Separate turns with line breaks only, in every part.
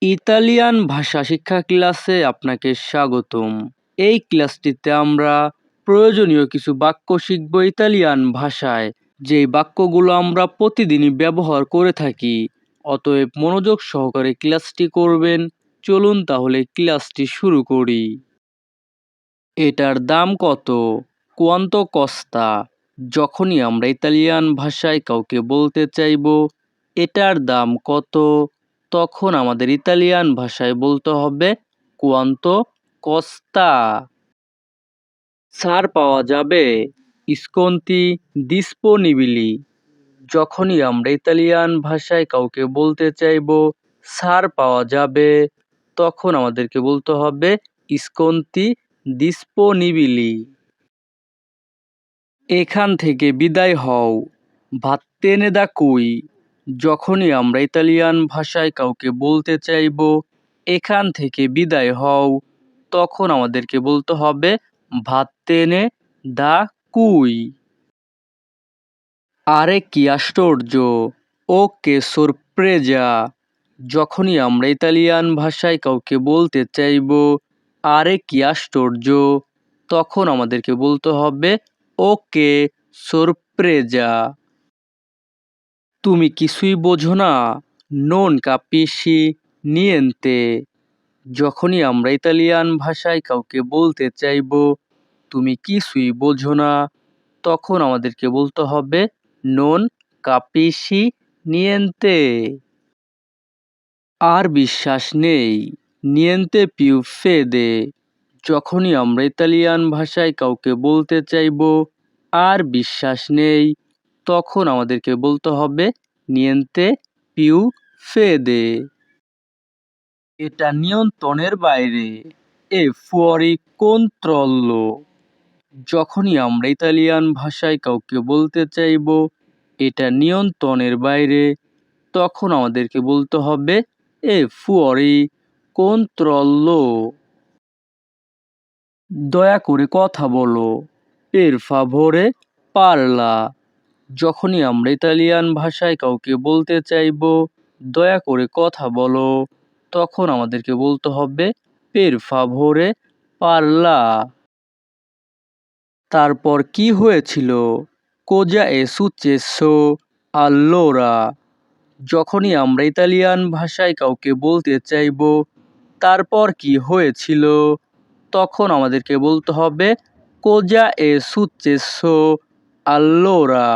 Italian ভাষা শিক্ষা ক্লাসে আপনাকে স্বাগতম। এই ক্লাসটিতে আমরা প্রয়োজনীয় কিছু বাক্য শিখব ইতালিয়ান ভাষায়, যেই বাক্যগুলো আমরা প্রতিদিনই ব্যবহার করে থাকি। অতএব মনোযোগ সহকারে ক্লাসটি করবেন। চলুন তাহলে ক্লাসটি শুরু করি। এটার দাম কত? কোয়ান্তো কস্তা। যখনই আমরা ইতালিয়ান ভাষায় কাউকে বলতে চাইব এটার দাম কত, তখন আমাদের ইতালিয়ান ভাষায় বলতে হবে কোয়ান্তো কস্তা। ছাড় পাওয়া যাবে? স্কন্তি ডিসপোনিবিলি। যখনই আমরা ইতালিয়ান ভাষায় কাউকে বলতে চাইব ছাড় পাওয়া যাবে, তখন আমাদেরকে বলতে হবে স্কন্তি ডিসপোনিবিলি। এখান থেকে বিদায় হও। ভাত্তেনে দা কুই। যখনই আমরা ইতালিয়ান ভাষায় কাউকে বলতে চাইব এখান থেকে বিদায় হও, তখন আমাদেরকে বলতে হবে ভাত্তেনে দা কুই। আরে কি আশ্চর্য! ও কে সরপ্রেজা। যখনই আমরা ইতালিয়ান ভাষায় কাউকে বলতে চাইব আরে কি আশ্চর্য, তখন আমাদেরকে বলতে হবে ওকে সরপ্রেজা। তুমি কিছুই বোঝো না? নন কাপিসি নিয়েন্তে। যখনই আমরা ইতালিয়ান ভাষায় কাউকে বলতে চাইব তুমি কিছুই বোঝো না, তখন আমাদেরকে বলতে হবে নন কাপিসি নিয়েন্তে। আর বিশ্বাস নেই। নিয়েন্তে পিউ ফেদে। যখনই আমরা ইতালিয়ান ভাষায় কাউকে বলতে চাইব আর বিশ্বাস নেই, তখন আমাদেরকে বলতে হবে নিয়েন্তে পিউ ফেদে। এটা নিয়ন্ত্রণের বাইরে। এ ফুয়ারি কন্ট্রোল্লো। যখনই আমরা ইতালিয়ান ভাষায় কাউকে বলতে চাইব এটা নিয়ন্ত্রণের বাইরে, তখন আমাদেরকে বলতে হবে এ ফুয়ারি কন্ট্রোল্লো। দয়া করে কথা বলো। পের ফাভোরে পারলা। যখনই আমরা ইতালিয়ান ভাষায় কাউকে বলতে চাইব দয়া করে কথা বলো, তখন আমাদেরকে বলতে হবে পের ফাভোরে পারলা। তারপর কি হয়েছিল? কোজা এ সুচেসো আল্লোরা। যখনই আমরা ইতালিয়ান ভাষায় কাউকে বলতে চাইব তারপর কি হয়েছিল, তখন আমাদেরকে বলতে হবে কোজা এ সুচেসো আল্লোরা।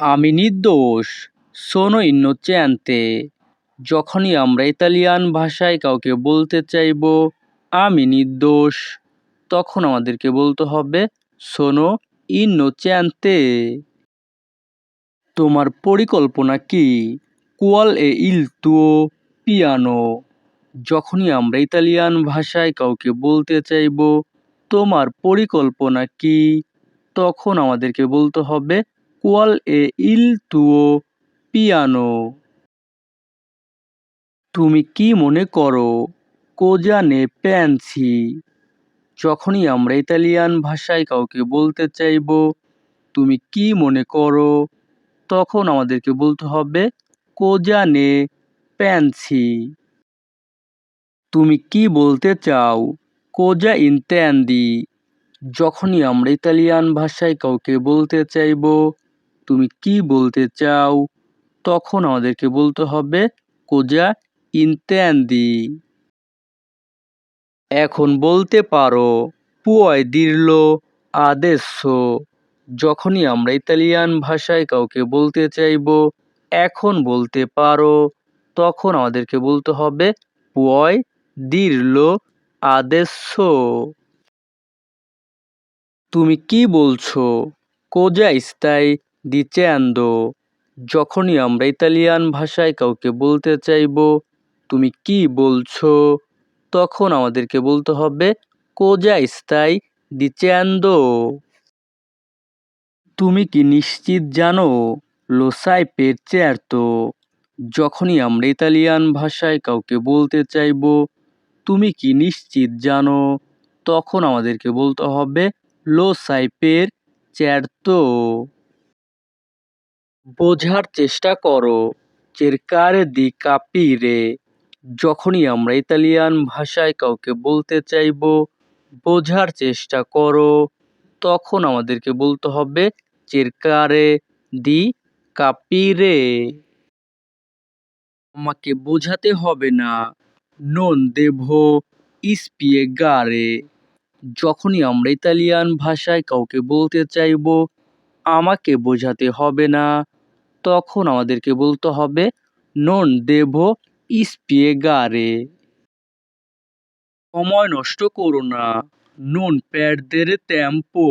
আমি নির্দোষ। সোনো ইনোচেন্তে। যখনই আমরা ইতালিয়ান ভাষায় কাউকে বলতে চাইব আমি নির্দোষ, তখন আমাদেরকে বলতে হবে সোনো ইনোচেন্তে। তোমার পরিকল্পনা কি? কুয়াল এ ইল তুও পিয়ানো। যখনই আমরা ইতালিয়ান ভাষায় কাউকে বলতে চাইব তোমার পরিকল্পনা কি, তখন আমাদেরকে বলতে হবে কুয়াল এ ইল তুও পিয়ানো। তুমি কি মনে করো? কোজা নে পেন্সি। যখনই আমরা ইতালিয়ান ভাষায় কাউকে বলতে চাইব তুমি কি মনে করো, তখন আমাদেরকে বলতে হবে কোজা নে পেন্সি। তুমি কি বলতে চাও? কোজা ইন্তেন্দি। যখনই আমরা ইতালিয়ান ভাষায় কাউকে বলতে চাইব তুমি কি বলতে চাও, তখন আমাদেরকে বলতে হবে কোজা ইন্তেন্দি। এখন বলতে পারো। পুয় দিরলো আদেsso। যখনই আমরা ইতালিয়ান ভাষায় কাউকে বলতে চাইব এখন বলতে পারো, তখন আমাদেরকে বলতে হবে পুয় দিরলো আদেsso। তুমি কি বলছো? কোজা স্তাই ডিচেন্দো। যখনই আমরা ইতালিয়ান ভাষায় কাউকে বলতে চাইব তুমি কি বলছো, তখন আমাদেরকে বলতে হবে কোজা স্তাই ডিচেন্দো। তুমি কি নিশ্চিত জানো? লো সাই পের চেরতো। যখনই আমরা ইতালিয়ান ভাষায় কাউকে বলতে চাইব তুমি কি নিশ্চিত জানো, তখন আমাদেরকে বলতে হবে লো সাই পের চেরতো। বোঝার চেষ্টা করো। cercare di capire। যখনই আমরা ইতালিয়ান ভাষায় কাউকে বলতে চাইবো বোঝার চেষ্টা করো, তখন আমাদেরকে বলতে হবে cercare di capire। আমাকে বোঝাতে হবে না, non devo spiegare। যখনই আমরা ইতালিয়ান ভাষায় কাউকে বলতে চাইবো আমাকে বোঝাতে হবে না, তখন আমাদেরকে বলতে হবে non devo spiegare। সময় নষ্ট করো না, non perdere tempo।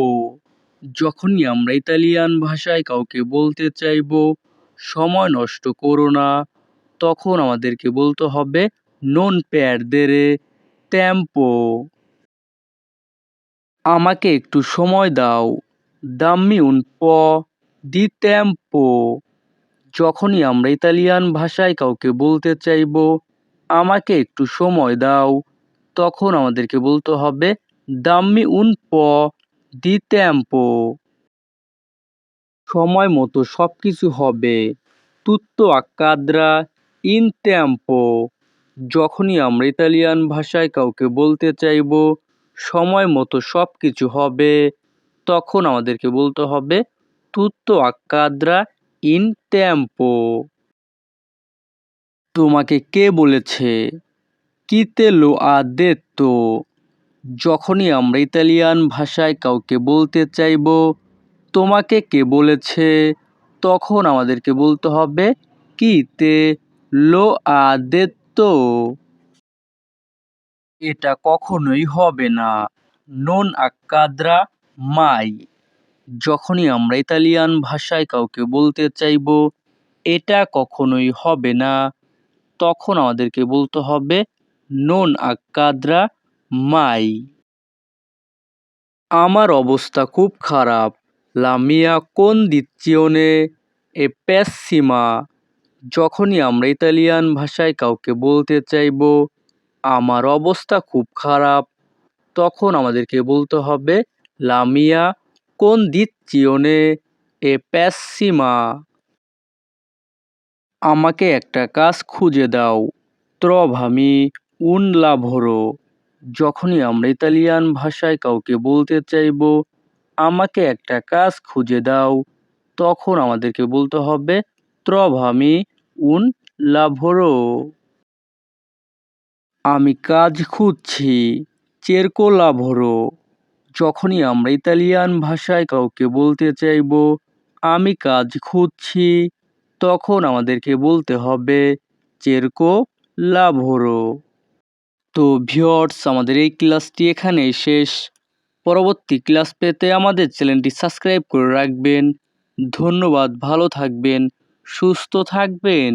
যখনই আমরা ইতালিয়ান ভাষায় কাউকে বলতে চাইবো সময় নষ্ট করো না, তখন আমাদেরকে বলতে হবে non perdere tempo। আমাকে একটু সময় দাও, dammi un po' di tempo। যখনই আমরা ইতালিয়ান ভাষায় কাউকে বলতে চাইবো আমাকে একটু সময় দাও, তখন আমাদেরকে বলতে হবে dammi un po' di tempo। সময় মতো সবকিছু হবে, tutto accadrà in tempo। যখনই আমরা ইতালিয়ান ভাষায় কাউকে বলতে চাইবো সময় মতো সবকিছু হবে, তখন আমাদেরকে বলতে হবে tutto accadrà in tempo। তোমাকে কে বলেছে, chi te lo ha detto। যখনই আমরা ইতালিয়ান ভাষায় কাউকে বলতে চাইবো তোমাকে কে বলেছে, তখন আমাদেরকে বলতে হবে chi te lo ha detto। এটা কখনোই হবে না, non accadrà mai। যখনই আমরা ইতালিয়ান ভাষায় কাউকে বলতে চাইবো এটা কখনোই হবে না, তখন আমাদেরকে বলতে হবে non accadrà mai। আমার অবস্থা খুব খারাপ, la mia condizione è pessima। যখনই আমরা ইতালিয়ান ভাষায় কাউকে বলতে চাইবো আমার অবস্থা খুব খারাপ, তখন আমাদেরকে বলতে হবে la mia condizione è pessima। আমাকে একটা কাজ খুঁজে দাও, trovami un lavoro। যখনই আমরা ইতালিয়ান ভাষায় কাউকে বলতে চাইবো আমাকে একটা কাজ খুঁজে দাও, তখন আমাদেরকে বলতে হবে trovami un lavoro। আমি কাজ খুঁজছি, cerco lavoro। যখনই আমরা ইতালিয়ান ভাষায় কাউকে বলতে চাইবো আমি কাজ খুঁজছি, তখন আমাদেরকে বলতে হবে cerco lavoro। তো ভিউয়ার্স, আমাদের এই ক্লাসটি এখানেই শেষ। পরবর্তী ক্লাস পেতে আমাদের চ্যানেলটি সাবস্ক্রাইব করে রাখবেন। ধন্যবাদ, ভালো থাকবেন, সুস্থ থাকবেন।